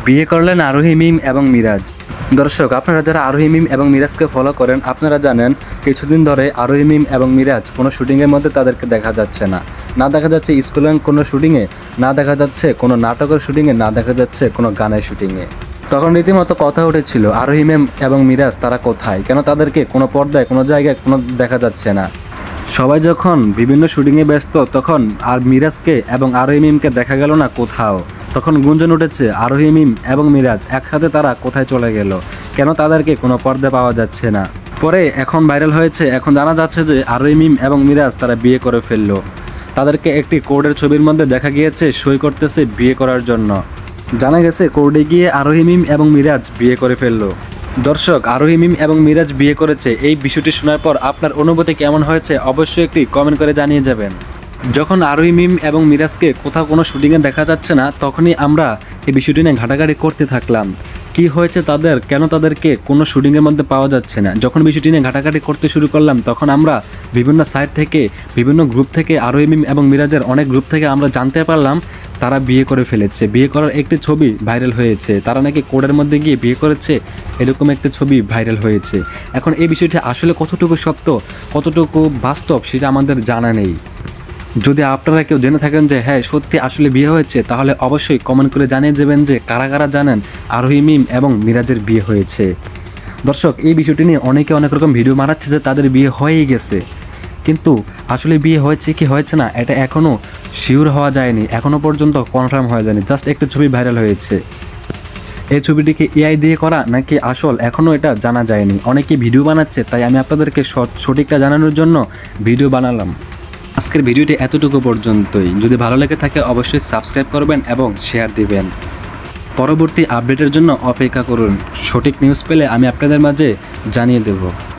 বিয়ে করলেন আরোহী মিম এবং মিরাজ। দর্শক, আপনারা যারা আরোহী মিম এবং মিরাজকে ফলো করেন আপনারা জানেন কিছুদিন ধরে আরোহী মিম এবং মিরাজ কোনো শুটিংয়ের মধ্যে তাদেরকে দেখা যাচ্ছে না। না দেখা যাচ্ছে স্কুলের কোনো শুটিংয়ে, না দেখা যাচ্ছে কোনো নাটকের শুটিংয়ে, না দেখা যাচ্ছে কোনো গানের শুটিংয়ে। তখন রীতিমতো কথা উঠেছিল আরোহী মিম এবং মিরাজ তারা কোথায়, কেন তাদেরকে কোনো পর্দায় কোনো জায়গায় কোনো দেখা যাচ্ছে না। সবাই যখন বিভিন্ন শুটিংয়ে ব্যস্ত তখন আর মিরাজকে এবং আরোহী মিমকে দেখা গেল না কোথাও। তখন গুঞ্জন উঠেছে আরোহী মিম এবং মিরাজ একসাথে তারা কোথায় চলে গেল, কেন তাদেরকে কোনো পর্দা পাওয়া যাচ্ছে না। পরে এখন ভাইরাল হয়েছে, এখন জানা যাচ্ছে যে আরোহী মিম এবং মিরাজ তারা বিয়ে করে ফেললো। তাদেরকে একটি কোর্টের ছবির মধ্যে দেখা গিয়েছে সই করতেছে বিয়ে করার জন্য। জানা গেছে কোর্টে গিয়ে আরোহী মিম এবং মিরাজ বিয়ে করে ফেললো। দর্শক, আরোহী মিম এবং মিরাজ বিয়ে করেছে, এই বিষয়টি শোনার পর আপনার অনুভূতি কেমন হয়েছে অবশ্যই একটি কমেন্ট করে জানিয়ে যাবেন। যখন আরোহী মিম এবং মিরাজকে কোথাও কোনো শুটিংয়ে দেখা যাচ্ছে না তখনই আমরা এই বিষয়টি নিয়ে ঘাটাঘাটি করতে থাকলাম, কি হয়েছে তাদের, কেন তাদেরকে কোনো শুটিংয়ের মধ্যে পাওয়া যাচ্ছে না। যখন বিষয়টি নিয়ে ঘাটাঘাটি করতে শুরু করলাম তখন আমরা বিভিন্ন সাইট থেকে, বিভিন্ন গ্রুপ থেকে, আরোহী মিম এবং মিরাজের অনেক গ্রুপ থেকে আমরা জানতে পারলাম তারা বিয়ে করে ফেলেছে। বিয়ে করার একটি ছবি ভাইরাল হয়েছে, তারা নাকি কোর্টের মধ্যে গিয়ে বিয়ে করেছে, এরকম একটা ছবি ভাইরাল হয়েছে। এখন এই বিষয়টি আসলে কতটুকু সত্য, কতটুকু বাস্তব সেটা আমাদের জানা নেই। যদি আপনারা কেউ জেনে থাকেন যে হ্যাঁ সত্যি আসলে বিয়ে হয়েছে তাহলে অবশ্যই কমেন্ট করে জানিয়ে দেবেন যে কারা কারা জানেন আরোহী মিম এবং মিরাজের বিয়ে হয়েছে। দর্শক, এই বিষয়টি নিয়ে অনেকে অনেক রকম ভিডিও বানাচ্ছে যে তাদের বিয়ে হয়েই গেছে, কিন্তু আসলে বিয়ে হয়েছে কি হয়েছে না এটা এখনও শিওর হওয়া যায়নি, এখনও পর্যন্ত কনফার্ম হওয়া যায়নি। জাস্ট একটা ছবি ভাইরাল হয়েছে, এই ছবিটিকে এআই দিয়ে করা নাকি আসল এখনও এটা জানা যায়নি। অনেকে ভিডিও বানাচ্ছে, তাই আমি আপনাদেরকে সঠিকটা জানানোর জন্য ভিডিও বানালাম। আজকের ভিডিওটি এতটুকু পর্যন্তই। যদি ভালো লেগে থাকে অবশ্যই সাবস্ক্রাইব করবেন এবং শেয়ার দিবেন। পরবর্তী আপডেটের জন্য অপেক্ষা করুন। সঠিক নিউজ পেলে আমি আপনাদের মাঝে জানিয়ে দেব।